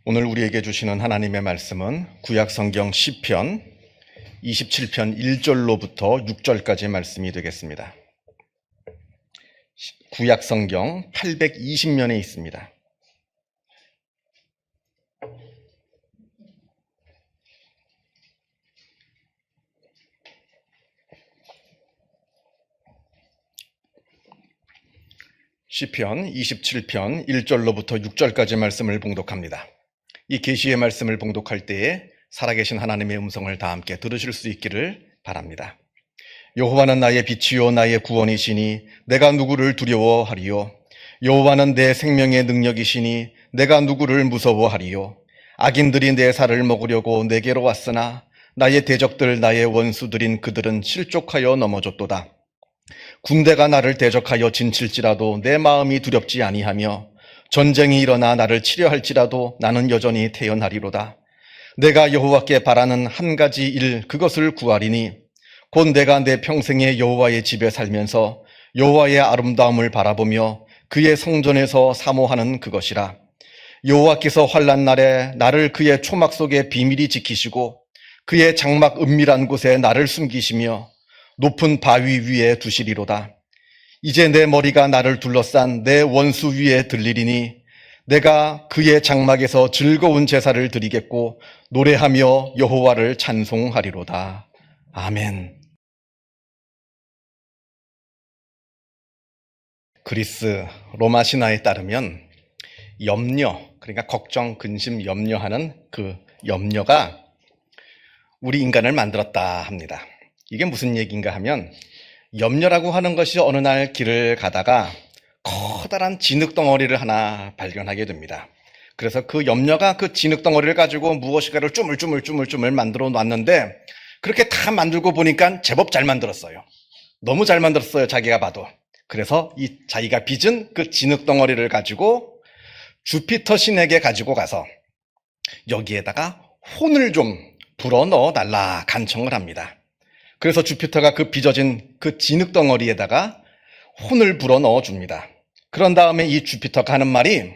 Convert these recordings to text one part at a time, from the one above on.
오늘 우리에게 주시는 하나님의 말씀은 구약성경 시편 27편 1절로부터 6절까지의 말씀이 되겠습니다. 구약성경 820면에 있습니다. 시편 27편 1절로부터 6절까지의 말씀을 봉독합니다. 이 계시의 말씀을 봉독할 때에 살아계신 하나님의 음성을 다 함께 들으실 수 있기를 바랍니다. 여호와는 나의 빛이요 나의 구원이시니 내가 누구를 두려워하리요. 여호와는 내 생명의 능력이시니 내가 누구를 무서워하리요. 악인들이 내 살을 먹으려고 내게로 왔으나 나의 대적들 나의 원수들인 그들은 실족하여 넘어졌도다. 군대가 나를 대적하여 진칠지라도 내 마음이 두렵지 아니하며 전쟁이 일어나 나를 치려 할지라도 나는 여전히 태어나리로다. 내가 여호와께 바라는 한 가지 일 그것을 구하리니 곧 내가 내 평생에 여호와의 집에 살면서 여호와의 아름다움을 바라보며 그의 성전에서 사모하는 그것이라. 여호와께서 환난 날에 나를 그의 초막 속에 비밀히 지키시고 그의 장막 은밀한 곳에 나를 숨기시며 높은 바위 위에 두시리로다. 이제 내 머리가 나를 둘러싼 내 원수 위에 들리리니 내가 그의 장막에서 즐거운 제사를 드리겠고 노래하며 여호와를 찬송하리로다. 아멘. 그리스 로마 신화에 따르면 염려, 그러니까 걱정, 근심, 염려하는 그 염려가 우리 인간을 만들었다 합니다. 이게 무슨 얘기인가 하면 염려라고 하는 것이 어느 날 길을 가다가 커다란 진흙덩어리를 하나 발견하게 됩니다. 그래서 그 염려가 그 진흙덩어리를 가지고 무엇인가를 쭈물쭈물 만들어 놨는데 그렇게 다 만들고 보니까 제법 잘 만들었어요. 너무 잘 만들었어요, 자기가 봐도. 그래서 이 자기가 빚은 그 진흙덩어리를 가지고 주피터 신에게 가지고 가서 여기에다가 혼을 좀 불어 넣어 달라 간청을 합니다. 그래서 주피터가 그 빚어진 그 진흙덩어리에다가 혼을 불어 넣어줍니다. 그런 다음에 이 주피터가 하는 말이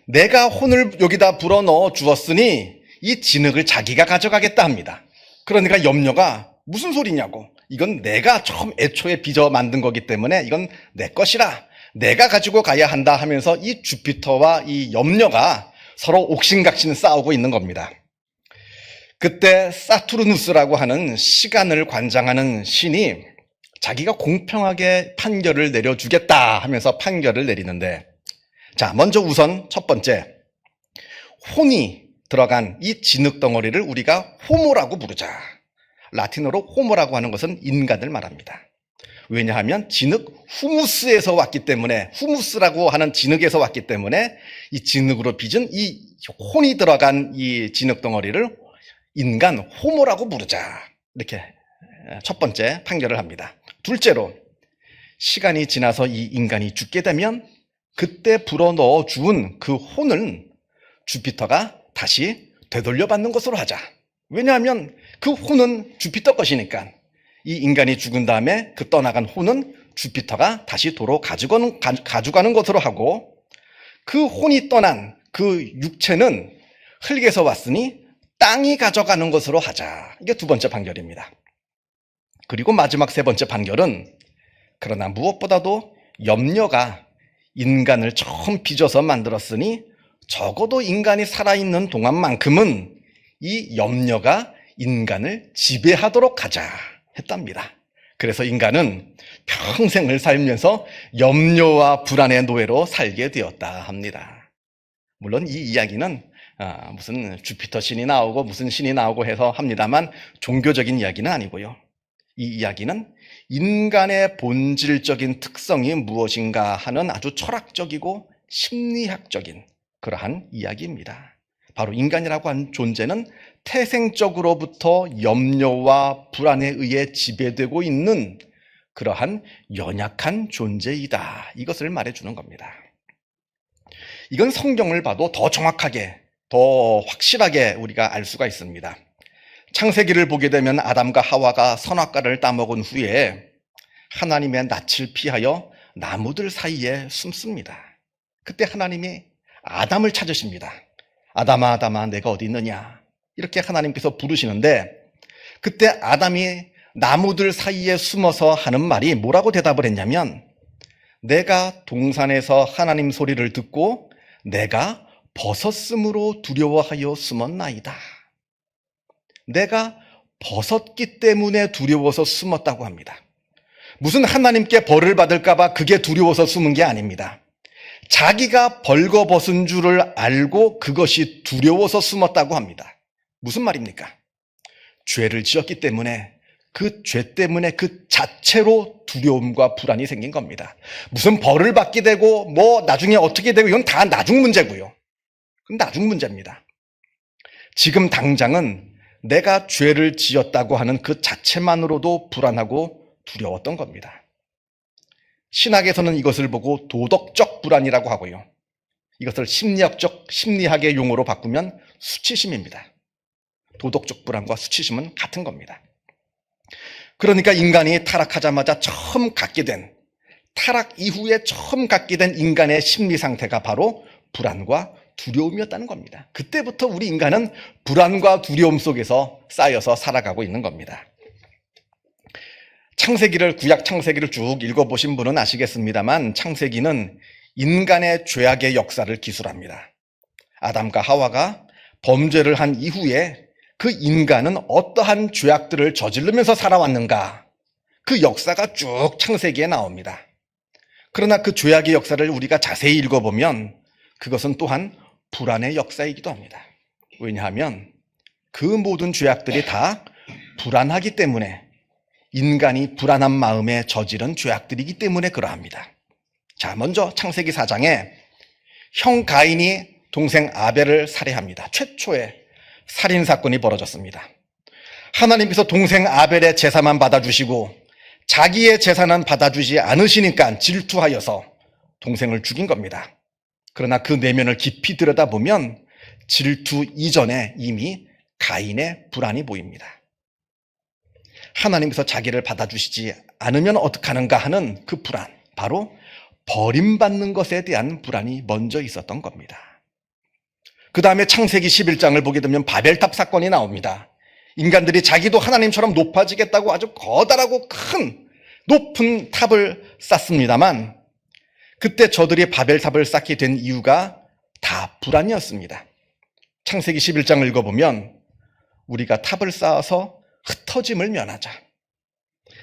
내가 혼을 여기다 불어 넣어 주었으니 이 진흙을 자기가 가져가겠다 합니다. 그러니까 염려가 무슨 소리냐고, 이건 내가 처음 애초에 빚어 만든 거기 때문에 이건 내 것이라 내가 가지고 가야 한다 하면서 이 주피터와 이 염려가 서로 옥신각신 싸우고 있는 겁니다. 그때 사투르누스라고 하는 시간을 관장하는 신이 자기가 공평하게 판결을 내려주겠다 하면서 판결을 내리는데, 자, 먼저 우선 첫 번째, 혼이 들어간 이 진흙덩어리를 우리가 호모라고 부르자. 라틴어로 호모라고 하는 것은 인간을 말합니다. 왜냐하면 진흙 후무스에서 왔기 때문에, 후무스라고 하는 진흙에서 왔기 때문에 이 진흙으로 빚은 이 혼이 들어간 이 진흙덩어리를 인간 호모라고 부르자. 이렇게 첫 번째 판결을 합니다. 둘째로, 시간이 지나서 이 인간이 죽게 되면 그때 불어넣어 주운 그 혼을 주피터가 다시 되돌려받는 것으로 하자. 왜냐하면 그 혼은 주피터 것이니까 이 인간이 죽은 다음에 그 떠나간 혼은 주피터가 다시 도로 가져가는 것으로 하고, 그 혼이 떠난 그 육체는 흙에서 왔으니 땅이 가져가는 것으로 하자. 이게 두 번째 판결입니다. 그리고 마지막 세 번째 판결은, 그러나 무엇보다도 염려가 인간을 처음 빚어서 만들었으니 적어도 인간이 살아있는 동안만큼은 이 염려가 인간을 지배하도록 하자 했답니다. 그래서 인간은 평생을 살면서 염려와 불안의 노예로 살게 되었다 합니다. 물론 이 이야기는 무슨 주피터 신이 나오고 무슨 신이 나오고 해서 합니다만 종교적인 이야기는 아니고요. 이 이야기는 인간의 본질적인 특성이 무엇인가 하는 아주 철학적이고 심리학적인 그러한 이야기입니다. 바로 인간이라고 하는 존재는 태생적으로부터 염려와 불안에 의해 지배되고 있는 그러한 연약한 존재이다. 이것을 말해주는 겁니다. 이건 성경을 봐도 더 정확하게, 더 확실하게 우리가 알 수가 있습니다. 창세기를 보게 되면 아담과 하와가 선악과를 따먹은 후에 하나님의 낯을 피하여 나무들 사이에 숨습니다. 그때 하나님이 아담을 찾으십니다. 아담아, 아담아, 내가 어디 있느냐? 이렇게 하나님께서 부르시는데 그때 아담이 나무들 사이에 숨어서 하는 말이 뭐라고 대답을 했냐면 내가 동산에서 하나님 소리를 듣고 내가 벗었으므로 두려워하여 숨었나이다. 내가 벗었기 때문에 두려워서 숨었다고 합니다. 무슨 하나님께 벌을 받을까봐 그게 두려워서 숨은 게 아닙니다. 자기가 벌거벗은 줄을 알고 그것이 두려워서 숨었다고 합니다. 무슨 말입니까? 죄를 지었기 때문에 그 죄 때문에 그 자체로 두려움과 불안이 생긴 겁니다. 무슨 벌을 받게 되고 뭐 나중에 어떻게 되고 이건 다 나중 문제고요. 그건 나중 문제입니다. 지금 당장은 내가 죄를 지었다고 하는 그 자체만으로도 불안하고 두려웠던 겁니다. 신학에서는 이것을 보고 도덕적 불안이라고 하고요. 이것을 심리학의 용어로 바꾸면 수치심입니다. 도덕적 불안과 수치심은 같은 겁니다. 그러니까 인간이 타락하자마자 타락 이후에 처음 갖게 된 인간의 심리 상태가 바로 불안과 두려움이었다는 겁니다. 그때부터 우리 인간은 불안과 두려움 속에서 쌓여서 살아가고 있는 겁니다. 구약 창세기를 쭉 읽어보신 분은 아시겠습니다만 창세기는 인간의 죄악의 역사를 기술합니다. 아담과 하와가 범죄를 한 이후에 그 인간은 어떠한 죄악들을 저지르면서 살아왔는가, 그 역사가 쭉 창세기에 나옵니다. 그러나 그 죄악의 역사를 우리가 자세히 읽어보면 그것은 또한 불안의 역사이기도 합니다. 왜냐하면 그 모든 죄악들이 다 불안하기 때문에, 인간이 불안한 마음에 저지른 죄악들이기 때문에 그러합니다. 자, 먼저 창세기 4장에 형 가인이 동생 아벨을 살해합니다. 최초의 살인사건이 벌어졌습니다. 하나님께서 동생 아벨의 제사만 받아주시고 자기의 제사는 받아주지 않으시니까 질투하여서 동생을 죽인 겁니다. 그러나 그 내면을 깊이 들여다보면 질투 이전에 이미 가인의 불안이 보입니다. 하나님께서 자기를 받아주시지 않으면 어떡하는가 하는 그 불안, 바로 버림받는 것에 대한 불안이 먼저 있었던 겁니다. 그 다음에 창세기 11장을 보게 되면 바벨탑 사건이 나옵니다. 인간들이 자기도 하나님처럼 높아지겠다고 아주 거다라고 높은 탑을 쌓습니다만 그때 저들이 바벨탑을 쌓게 된 이유가 다 불안이었습니다. 창세기 11장을 읽어보면 우리가 탑을 쌓아서 흩어짐을 면하자.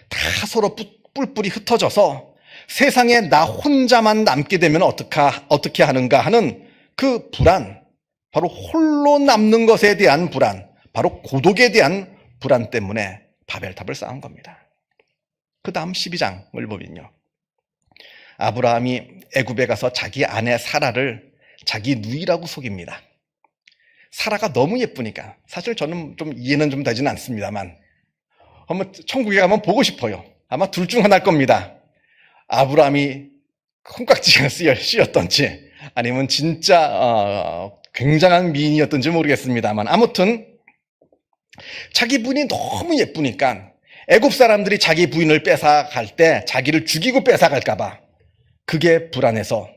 다 서로 뿔뿔이 흩어져서 세상에 나 혼자만 남게 되면 어떻게 하는가 하는 그 불안, 바로 홀로 남는 것에 대한 불안, 바로 고독에 대한 불안 때문에 바벨탑을 쌓은 겁니다. 그 다음 12장을 보면요. 아브라함이 애굽에 가서 자기 아내 사라를 자기 누이라고 속입니다. 사라가 너무 예쁘니까, 사실 저는 좀 이해는 좀 되지는 않습니다만 한번 천국에 가면 보고 싶어요. 아마 둘 중 하나일 겁니다. 아브라함이 콩깍지가 씌었던지 아니면 진짜 굉장한 미인이었던지 모르겠습니다만 아무튼 자기 부인이 너무 예쁘니까 애굽 사람들이 자기 부인을 뺏어갈 때 자기를 죽이고 뺏어갈까 봐 그게 불안해서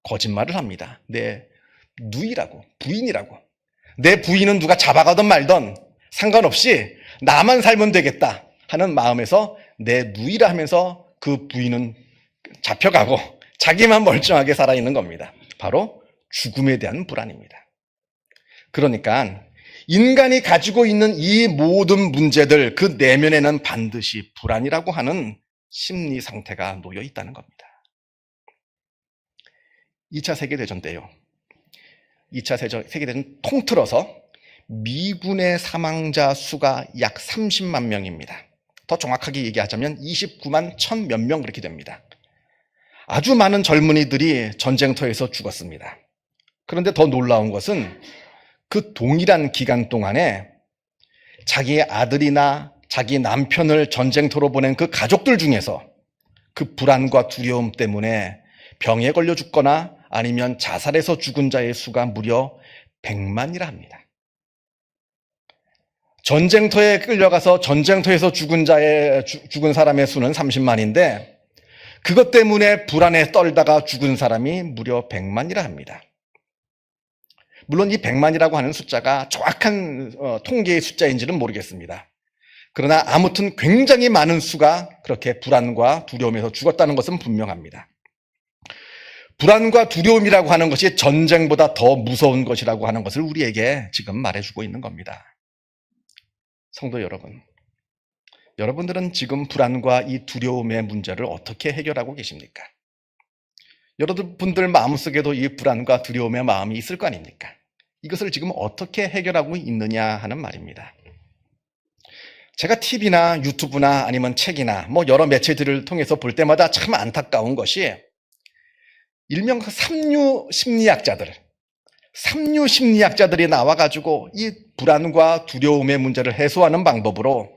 거짓말을 합니다. 내 누이라고, 부인이라고. 내 부인은 누가 잡아가든 말든 상관없이 나만 살면 되겠다 하는 마음에서 내 누이라 하면서 그 부인은 잡혀가고 자기만 멀쩡하게 살아있는 겁니다. 바로 죽음에 대한 불안입니다. 그러니까 인간이 가지고 있는 이 모든 문제들, 그 내면에는 반드시 불안이라고 하는 심리 상태가 놓여 있다는 겁니다. 2차 세계대전 때요. 2차 세계대전 통틀어서 미군의 사망자 수가 약 30만 명입니다. 더 정확하게 얘기하자면 29만 1천 몇 명 그렇게 됩니다. 아주 많은 젊은이들이 전쟁터에서 죽었습니다. 그런데 더 놀라운 것은 그 동일한 기간 동안에 자기 아들이나 자기 남편을 전쟁터로 보낸 그 가족들 중에서 그 불안과 두려움 때문에 병에 걸려 죽거나 아니면 자살해서 죽은 자의 수가 무려 100만이라 합니다. 전쟁터에 끌려가서 전쟁터에서 죽은 사람의 수는 30만인데 그것 때문에 불안에 떨다가 죽은 사람이 무려 100만이라 합니다. 물론 이 100만이라고 하는 숫자가 정확한 통계의 숫자인지는 모르겠습니다. 그러나 아무튼 굉장히 많은 수가 그렇게 불안과 두려움에서 죽었다는 것은 분명합니다. 불안과 두려움이라고 하는 것이 전쟁보다 더 무서운 것이라고 하는 것을 우리에게 지금 말해주고 있는 겁니다. 성도 여러분, 여러분들은 지금 불안과 이 두려움의 문제를 어떻게 해결하고 계십니까? 여러분들 마음속에도 이 불안과 두려움의 마음이 있을 거 아닙니까? 이것을 지금 어떻게 해결하고 있느냐 하는 말입니다. 제가 TV나 유튜브나 아니면 책이나 여러 매체들을 통해서 볼 때마다 참 안타까운 것이 일명 삼류 심리학자들이 나와가지고 이 불안과 두려움의 문제를 해소하는 방법으로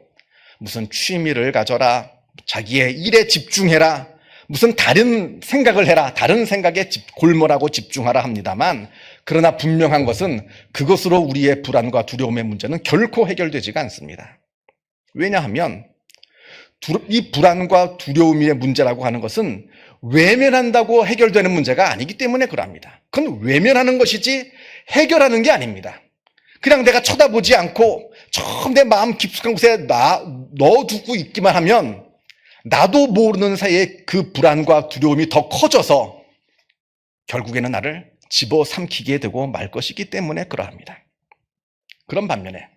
무슨 취미를 가져라, 자기의 일에 집중해라, 무슨 다른 생각을 해라, 다른 생각에 골몰하고 집중하라 합니다만, 그러나 분명한 것은 그것으로 우리의 불안과 두려움의 문제는 결코 해결되지가 않습니다. 왜냐하면 이 불안과 두려움의 문제라고 하는 것은 외면한다고 해결되는 문제가 아니기 때문에 그럽니다. 그건 외면하는 것이지 해결하는 게 아닙니다. 그냥 내가 쳐다보지 않고 처음 내 마음 깊숙한 곳에 넣어두고 있기만 하면 나도 모르는 사이에 그 불안과 두려움이 더 커져서 결국에는 나를 집어삼키게 되고 말 것이기 때문에 그러합니다. 그런 반면에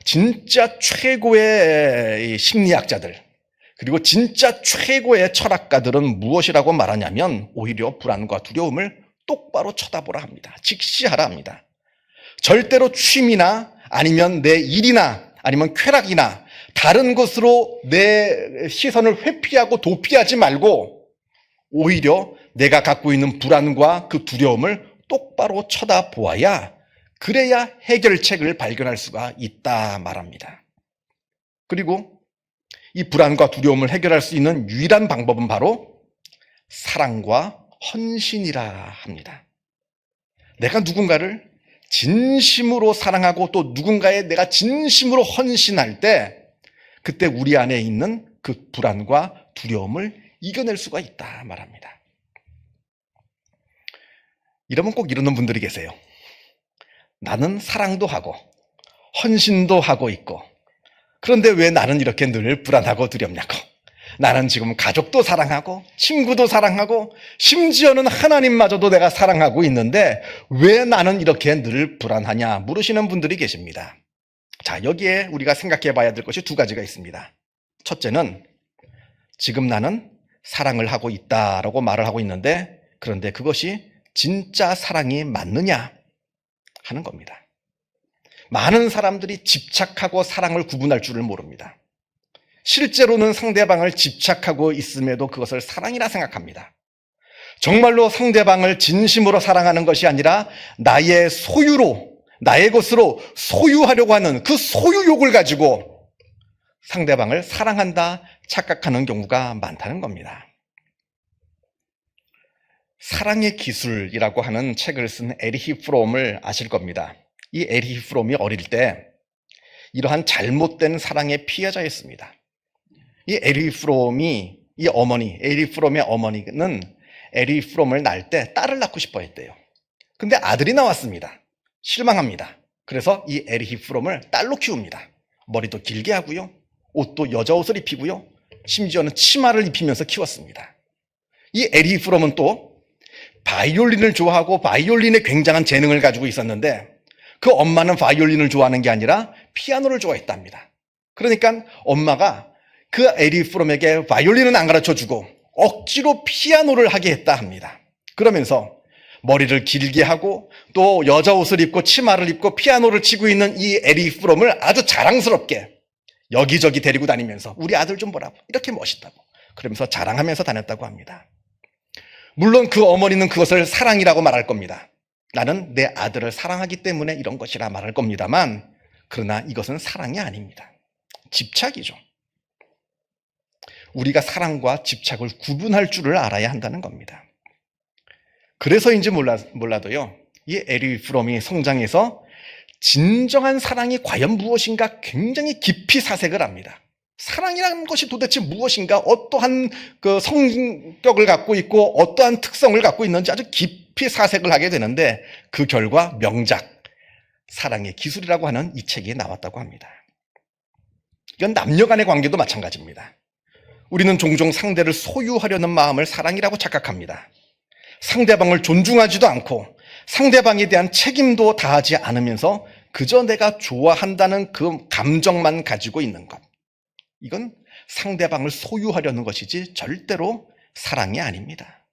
진짜 최고의 심리학자들 그리고 진짜 최고의 철학가들은 무엇이라고 말하냐면 오히려 불안과 두려움을 똑바로 쳐다보라 합니다. 직시하라 합니다. 절대로 취미나 아니면 내 일이나 아니면 쾌락이나 다른 것으로 내 시선을 회피하고 도피하지 말고 오히려 내가 갖고 있는 불안과 그 두려움을 똑바로 쳐다보아야 그래야 해결책을 발견할 수가 있다 말합니다. 그리고 이 불안과 두려움을 해결할 수 있는 유일한 방법은 바로 사랑과 헌신이라 합니다. 내가 누군가를 진심으로 사랑하고 또 누군가에 내가 진심으로 헌신할 때 그때 우리 안에 있는 그 불안과 두려움을 이겨낼 수가 있다 말합니다. 이러면 꼭 이러는 분들이 계세요. 나는 사랑도 하고 헌신도 하고 있고 그런데 왜 나는 이렇게 늘 불안하고 두렵냐고. 나는 지금 가족도 사랑하고 친구도 사랑하고 심지어는 하나님마저도 내가 사랑하고 있는데 왜 나는 이렇게 늘 불안하냐 물으시는 분들이 계십니다. 자, 여기에 우리가 생각해 봐야 될 것이 두 가지가 있습니다. 첫째는 지금 나는 사랑을 하고 있다라고 말을 하고 있는데 그런데 그것이 진짜 사랑이 맞느냐 하는 겁니다. 많은 사람들이 집착하고 사랑을 구분할 줄을 모릅니다. 실제로는 상대방을 집착하고 있음에도 그것을 사랑이라 생각합니다. 정말로 상대방을 진심으로 사랑하는 것이 아니라 나의 소유로, 나의 것으로 소유하려고 하는 그 소유욕을 가지고 상대방을 사랑한다 착각하는 경우가 많다는 겁니다. 사랑의 기술이라고 하는 책을 쓴 에리히 프롬을 아실 겁니다. 이 에리히 프롬이 어릴 때 이러한 잘못된 사랑의 피해자였습니다. 이 에리히 프롬의 어머니는 에리히 프롬을 낳을 때 딸을 낳고 싶어 했대요. 근데 아들이 나왔습니다. 실망합니다. 그래서 이 에리히 프롬을 딸로 키웁니다. 머리도 길게 하고요. 옷도 여자 옷을 입히고요. 심지어는 치마를 입히면서 키웠습니다. 이 에리히 프롬은 또 바이올린을 좋아하고 바이올린에 굉장한 재능을 가지고 있었는데 그 엄마는 바이올린을 좋아하는 게 아니라 피아노를 좋아했답니다. 그러니까 엄마가 그 에리히 프롬에게 바이올린은 안 가르쳐주고 억지로 피아노를 하게 했다 합니다. 그러면서 머리를 길게 하고 또 여자 옷을 입고 치마를 입고 피아노를 치고 있는 이 에리히 프롬을 아주 자랑스럽게 여기저기 데리고 다니면서 우리 아들 좀 보라고 이렇게 멋있다고 그러면서 자랑하면서 다녔다고 합니다. 물론 그 어머니는 그것을 사랑이라고 말할 겁니다. 나는 내 아들을 사랑하기 때문에 이런 것이라 말할 겁니다만 그러나 이것은 사랑이 아닙니다. 집착이죠. 우리가 사랑과 집착을 구분할 줄을 알아야 한다는 겁니다. 그래서인지 몰라도요. 이 에리히 프롬이 성장해서 진정한 사랑이 과연 무엇인가 굉장히 깊이 사색을 합니다. 사랑이라는 것이 도대체 무엇인가, 어떠한 그 성격을 갖고 있고 어떠한 특성을 갖고 있는지 아주 깊이 사색을 하게 되는데, 그 결과 명작 사랑의 기술이라고 하는 이 책이 나왔다고 합니다. 이건 남녀 간의 관계도 마찬가지입니다. 우리는 종종 상대를 소유하려는 마음을 사랑이라고 착각합니다. 상대방을 존중하지도 않고 상대방에 대한 책임도 다하지 않으면서 그저 내가 좋아한다는 그 감정만 가지고 있는 것, 이건 상대방을 소유하려는 것이지 절대로 사랑이 아닙니다.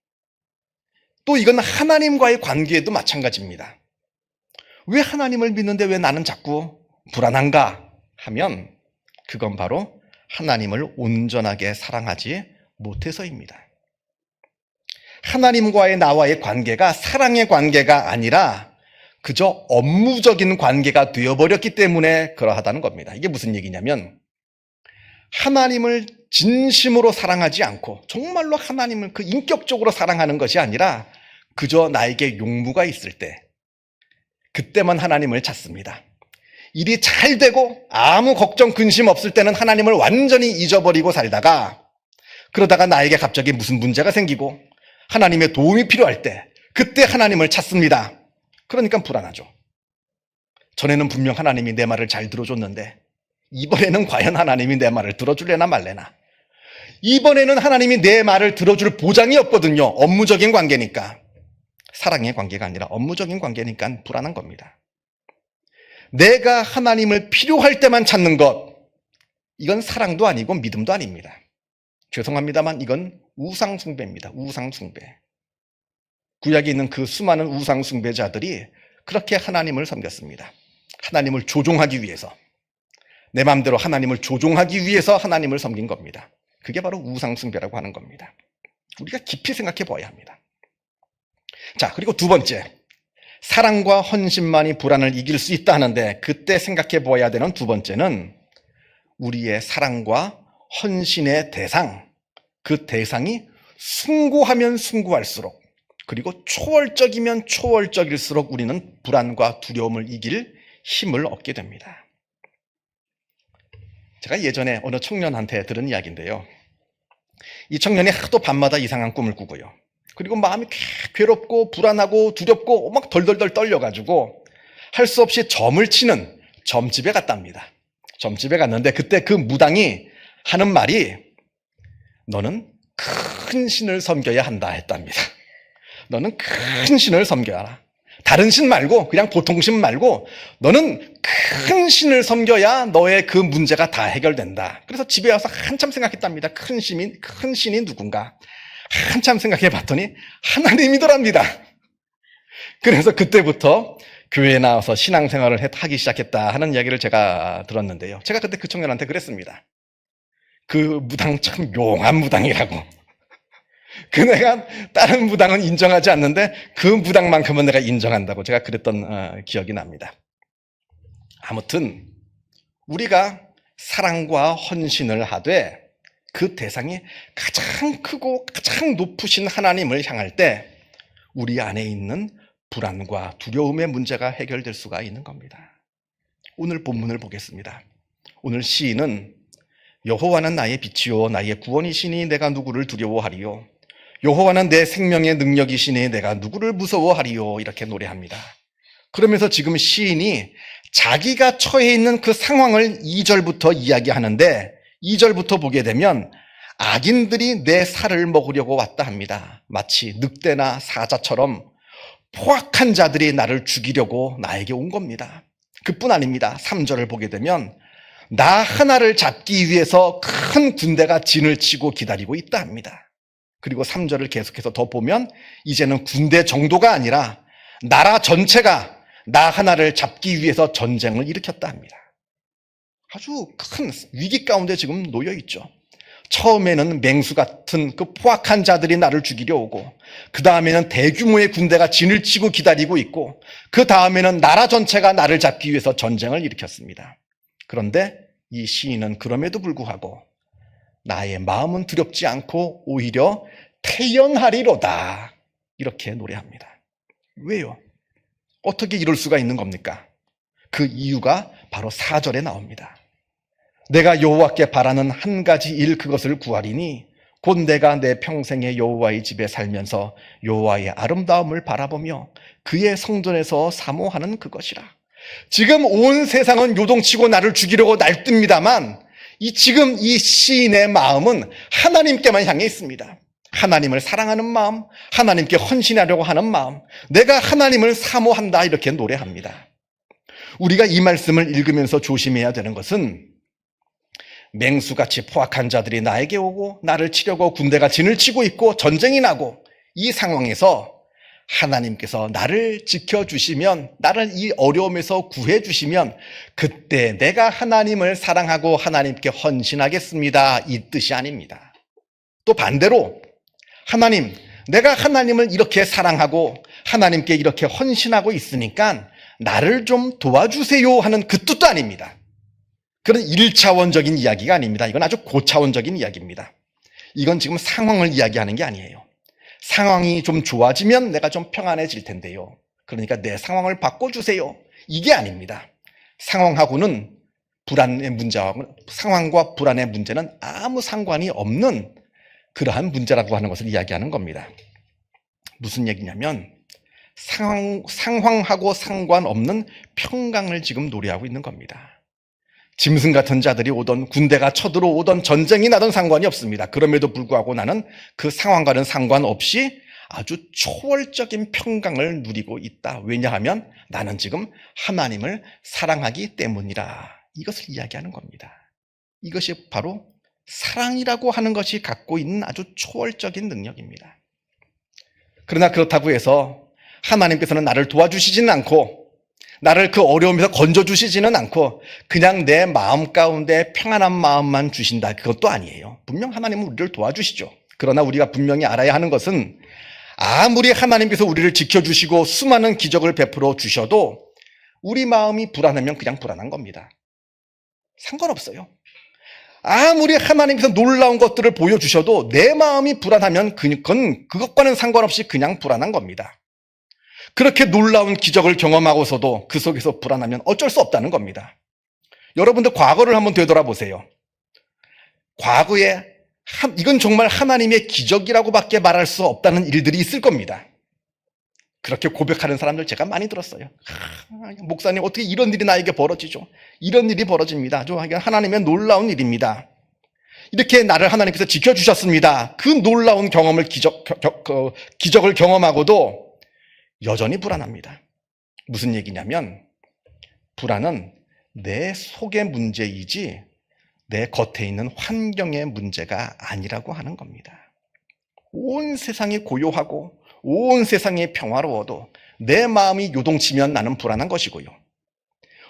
또 이건 하나님과의 관계에도 마찬가지입니다. 왜 하나님을 믿는데 왜 나는 자꾸 불안한가 하면, 그건 바로 하나님을 온전하게 사랑하지 못해서입니다. 하나님과의 나와의 관계가 사랑의 관계가 아니라 그저 업무적인 관계가 되어버렸기 때문에 그러하다는 겁니다. 이게 무슨 얘기냐면, 하나님을 진심으로 사랑하지 않고 정말로 하나님을 그 인격적으로 사랑하는 것이 아니라 그저 나에게 용무가 있을 때, 그때만 하나님을 찾습니다. 일이 잘 되고 아무 걱정 근심 없을 때는 하나님을 완전히 잊어버리고 살다가, 그러다가 나에게 갑자기 무슨 문제가 생기고 하나님의 도움이 필요할 때 그때 하나님을 찾습니다. 그러니까 불안하죠. 전에는 분명 하나님이 내 말을 잘 들어줬는데 이번에는 과연 하나님이 내 말을 들어줄래나 말래나. 이번에는 하나님이 내 말을 들어줄 보장이 없거든요. 업무적인 관계니까. 사랑의 관계가 아니라 업무적인 관계니까 불안한 겁니다. 내가 하나님을 필요할 때만 찾는 것, 이건 사랑도 아니고 믿음도 아닙니다. 죄송합니다만 이건 우상숭배입니다. 우상숭배. 구약에 있는 그 수많은 우상숭배자들이 그렇게 하나님을 섬겼습니다. 하나님을 조종하기 위해서, 내 마음대로 하나님을 조종하기 위해서 하나님을 섬긴 겁니다. 그게 바로 우상숭배라고 하는 겁니다. 우리가 깊이 생각해 봐야 합니다. 자, 그리고 두 번째, 사랑과 헌신만이 불안을 이길 수 있다 하는데, 그때 생각해 봐야 되는 두 번째는 우리의 사랑과 헌신의 대상, 그 대상이 숭고하면 숭고할수록, 그리고 초월적이면 초월적일수록 우리는 불안과 두려움을 이길 힘을 얻게 됩니다. 제가 예전에 어느 청년한테 들은 이야기인데요. 이 청년이 하도 밤마다 이상한 꿈을 꾸고요. 그리고 마음이 괴롭고 불안하고 두렵고 막 덜덜덜 떨려가지고 할 수 없이 점을 치는 점집에 갔답니다. 점집에 갔는데 그때 그 무당이 하는 말이, 너는 큰 신을 섬겨야 한다 했답니다. 너는 큰 신을 섬겨라. 다른 신 말고, 그냥 보통 신 말고 너는 큰 신을 섬겨야 너의 그 문제가 다 해결된다. 그래서 집에 와서 한참 생각했답니다. 큰 신이 누군가. 한참 생각해 봤더니 하나님이더랍니다. 그래서 그때부터 교회에 나와서 신앙생활을 하기 시작했다 하는 이야기를 제가 들었는데요. 제가 그때 그 청년한테 그랬습니다. 그 무당 참 용한 무당이라고. 그네가 다른 무당은 인정하지 않는데 그 무당만큼은 내가 인정한다고 제가 그랬던 기억이 납니다. 아무튼 우리가 사랑과 헌신을 하되 그 대상이 가장 크고 가장 높으신 하나님을 향할 때 우리 안에 있는 불안과 두려움의 문제가 해결될 수가 있는 겁니다. 오늘 본문을 보겠습니다. 오늘 시인은 여호와는 나의 빛이요 나의 구원이시니 내가 누구를 두려워하리요. 여호와는 내 생명의 능력이시니 내가 누구를 무서워하리요. 이렇게 노래합니다. 그러면서 지금 시인이 자기가 처해 있는 그 상황을 2절부터 이야기하는데 2절부터 보게 되면 악인들이 내 살을 먹으려고 왔다 합니다. 마치 늑대나 사자처럼 포악한 자들이 나를 죽이려고 나에게 온 겁니다. 그뿐 아닙니다. 3절을 보게 되면 나 하나를 잡기 위해서 큰 군대가 진을 치고 기다리고 있다 합니다. 그리고 3절을 계속해서 더 보면 이제는 군대 정도가 아니라 나라 전체가 나 하나를 잡기 위해서 전쟁을 일으켰다 합니다. 아주 큰 위기 가운데 지금 놓여 있죠. 처음에는 맹수 같은 그 포악한 자들이 나를 죽이려 오고, 그 다음에는 대규모의 군대가 진을 치고 기다리고 있고, 그 다음에는 나라 전체가 나를 잡기 위해서 전쟁을 일으켰습니다. 그런데 이 시인은 그럼에도 불구하고 나의 마음은 두렵지 않고 오히려 태연하리로다 이렇게 노래합니다. 왜요? 어떻게 이럴 수가 있는 겁니까? 그 이유가 바로 4절에 나옵니다. 내가 여호와께 바라는 한 가지 일, 그것을 구하리니 곧 내가 내 평생에 여호와의 집에 살면서 여호와의 아름다움을 바라보며 그의 성전에서 사모하는 그것이라. 지금 온 세상은 요동치고 나를 죽이려고 날듭니다만 지금 이 시인의 마음은 하나님께만 향해 있습니다. 하나님을 사랑하는 마음, 하나님께 헌신하려고 하는 마음, 내가 하나님을 사모한다, 이렇게 노래합니다. 우리가 이 말씀을 읽으면서 조심해야 되는 것은 맹수같이 포악한 자들이 나에게 오고 나를 치려고 군대가 진을 치고 있고 전쟁이 나고, 이 상황에서 하나님께서 나를 지켜주시면, 나를 이 어려움에서 구해주시면 그때 내가 하나님을 사랑하고 하나님께 헌신하겠습니다, 이 뜻이 아닙니다. 또 반대로 하나님, 내가 하나님을 이렇게 사랑하고 하나님께 이렇게 헌신하고 있으니까 나를 좀 도와주세요 하는 그 뜻도 아닙니다. 그런 1차원적인 이야기가 아닙니다. 이건 아주 고차원적인 이야기입니다. 이건 지금 상황을 이야기하는 게 아니에요. 상황이 좀 좋아지면 내가 좀 평안해질 텐데요, 그러니까 내 상황을 바꿔주세요, 이게 아닙니다. 상황하고는 불안의 문제하고, 상황과 불안의 문제는 아무 상관이 없는 그러한 문제라고 하는 것을 이야기하는 겁니다. 무슨 얘기냐면 상황하고 상관없는 평강을 지금 노래하고 있는 겁니다. 짐승 같은 자들이 오던, 군대가 쳐들어오던, 전쟁이 나던 상관이 없습니다. 그럼에도 불구하고 나는 그 상황과는 상관없이 아주 초월적인 평강을 누리고 있다. 왜냐하면 나는 지금 하나님을 사랑하기 때문이라. 이것을 이야기하는 겁니다. 이것이 바로 사랑이라고 하는 것이 갖고 있는 아주 초월적인 능력입니다. 그러나 그렇다고 해서 하나님께서는 나를 도와주시지는 않고 나를 그 어려움에서 건져주시지는 않고 그냥 내 마음 가운데 평안한 마음만 주신다, 그것도 아니에요. 분명 하나님은 우리를 도와주시죠. 그러나 우리가 분명히 알아야 하는 것은 아무리 하나님께서 우리를 지켜주시고 수많은 기적을 베풀어 주셔도 우리 마음이 불안하면 그냥 불안한 겁니다. 상관없어요. 아무리 하나님께서 놀라운 것들을 보여주셔도 내 마음이 불안하면 그것과는 상관없이 그냥 불안한 겁니다. 그렇게 놀라운 기적을 경험하고서도 그 속에서 불안하면 어쩔 수 없다는 겁니다. 여러분들 과거를 한번 되돌아보세요. 과거에 이건 정말 하나님의 기적이라고밖에 말할 수 없다는 일들이 있을 겁니다. 그렇게 고백하는 사람들 제가 많이 들었어요. 목사님, 어떻게 이런 일이 나에게 벌어지죠? 이런 일이 벌어집니다. 하나님의 놀라운 일입니다. 이렇게 나를 하나님께서 지켜주셨습니다. 그 놀라운 경험을 기적을 경험하고도 여전히 불안합니다. 무슨 얘기냐면 불안은 내 속의 문제이지 내 겉에 있는 환경의 문제가 아니라고 하는 겁니다. 온 세상이 고요하고 온 세상이 평화로워도 내 마음이 요동치면 나는 불안한 것이고요,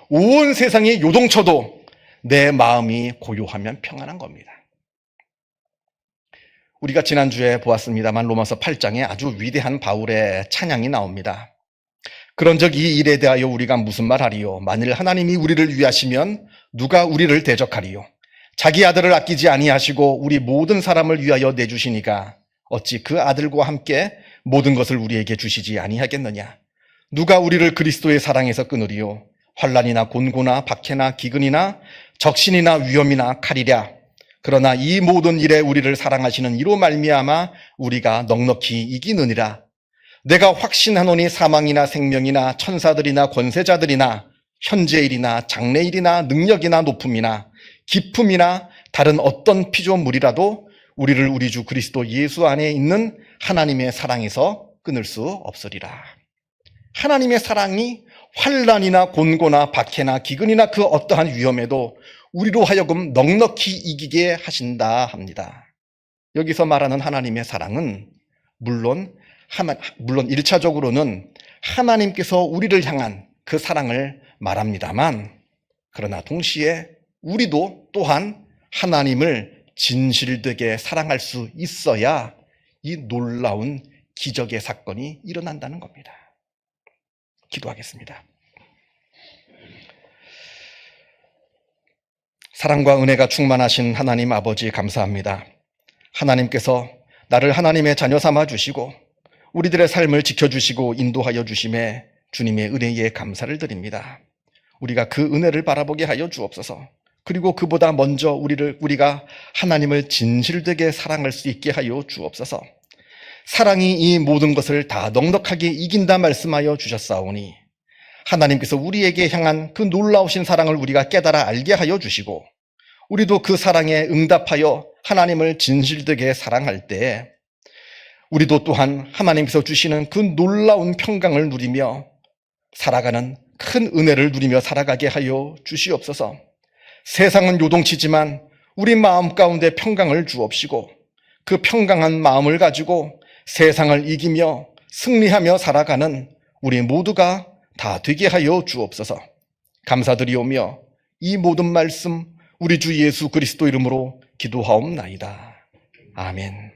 온 세상이 요동쳐도 내 마음이 고요하면 평안한 겁니다. 우리가 지난주에 보았습니다만 로마서 8장에 아주 위대한 바울의 찬양이 나옵니다. 그런즉 이 일에 대하여 우리가 무슨 말하리요? 만일 하나님이 우리를 위하시면 누가 우리를 대적하리요? 자기 아들을 아끼지 아니하시고 우리 모든 사람을 위하여 내주시니까 어찌 그 아들과 함께 모든 것을 우리에게 주시지 아니하겠느냐? 누가 우리를 그리스도의 사랑에서 끊으리요? 환난이나 곤고나 박해나 기근이나 적신이나 위험이나 칼이랴. 그러나 이 모든 일에 우리를 사랑하시는 이로 말미암아 우리가 넉넉히 이기느니라. 내가 확신하노니 사망이나 생명이나 천사들이나 권세자들이나 현재일이나 장래일이나 능력이나 높음이나 깊음이나 다른 어떤 피조물이라도 우리를 우리 주 그리스도 예수 안에 있는 하나님의 사랑에서 끊을 수 없으리라. 하나님의 사랑이 환난이나 곤고나 박해나 기근이나 그 어떠한 위험에도 우리로 하여금 넉넉히 이기게 하신다 합니다. 여기서 말하는 하나님의 사랑은 물론 1차적으로는 하나님께서 우리를 향한 그 사랑을 말합니다만, 그러나 동시에 우리도 또한 하나님을 진실되게 사랑할 수 있어야 이 놀라운 기적의 사건이 일어난다는 겁니다. 기도하겠습니다. 사랑과 은혜가 충만하신 하나님 아버지, 감사합니다. 하나님께서 나를 하나님의 자녀 삼아 주시고 우리들의 삶을 지켜주시고 인도하여 주심에 주님의 은혜에 감사를 드립니다. 우리가 그 은혜를 바라보게 하여 주옵소서. 그리고 그보다 먼저 우리가 하나님을 진실되게 사랑할 수 있게 하여 주옵소서. 사랑이 이 모든 것을 다 넉넉하게 이긴다 말씀하여 주셨사오니 하나님께서 우리에게 향한 그 놀라우신 사랑을 우리가 깨달아 알게 하여 주시고 우리도 그 사랑에 응답하여 하나님을 진실되게 사랑할 때 우리도 또한 하나님께서 주시는 그 놀라운 평강을 누리며 살아가는 큰 은혜를 누리며 살아가게 하여 주시옵소서. 세상은 요동치지만 우리 마음 가운데 평강을 주옵시고 그 평강한 마음을 가지고 세상을 이기며 승리하며 살아가는 우리 모두가 다 되게 하여 주옵소서. 감사드리오며 이 모든 말씀 우리 주 예수 그리스도 이름으로 기도하옵나이다. 아멘.